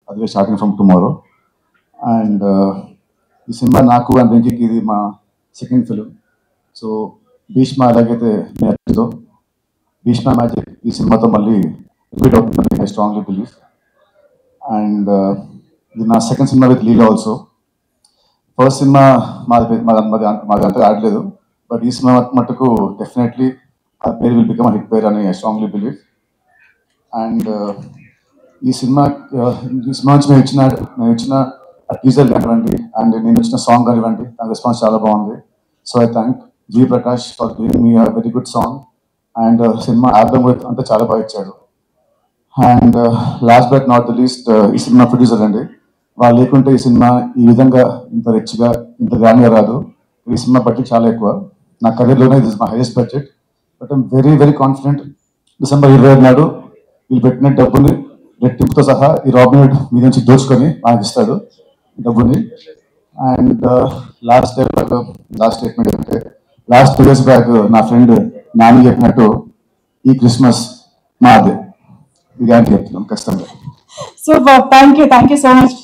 అది starting from tomorrow. And ఈ cinema నాకు అండ్ వెంకీకి ఇది మా సెకండ్ ఫిలిం. సో భీష్మ ఎలాగైతే నేర్చుతో భీష్మ మ్యాజిక్ ఈ సినిమాతో మళ్ళీ రిపీట్ అవుతుందని ఐ స్ట్రాంగ్లీ బిలీవ్. అండ్ ఇది నా second cinema with Leela also. First cinema మాది అంతగా ఆడలేదు, బట్ ఈ సినిమా మట్టుకు డెఫినెట్లీ ఆ పేరు విల్ బికమ్ హిట్ పేరు అని ఐ స్ట్రాంగ్లీ బిలీవ్. అండ్ ఈ సినిమా నుంచి మేము ఇచ్చిన టీజర్ కానివ్వండి అండ్ నేను ఇచ్చిన సాంగ్ కానివ్వండి, దాని రెస్పాన్స్ చాలా బాగుంది. So I thank G Prakash for giving me very good song. And cinema album అంతా చాలా బాగా ఇచ్చాడు. And last but not the least ఈ సినిమా ప్రొడ్యూసర్ అండి. వాళ్ళు లేకుంటే ఈ సినిమా ఈ విధంగా ఇంత రిచ్గా ఇంత గ్రాండ్గా రాదు. ఈ సినిమా బడ్జెట్ చాలా ఎక్కువ. నా కెరీర్లోనే this my highest budget. But I'm very very confident December 25 నాడు వీళ్ళు పెట్టిన డబ్బుని రెట్టింపుతో సహా ఈ రాబిన్ మీద నుంచి దోచుకొని నాకు ఇస్తాడు డబ్బుని. అండ్ లాస్ట్ స్టేట్మెంట్ ఏంటంటే, లాస్ట్ 2 days బ్యాక్ నా ఫ్రెండ్ నాని చెప్పినట్టు ఈ క్రిస్మస్ మాదే. ఇది అని చెప్తున్నాం ఖచ్చితంగా. Super. Thank you so much.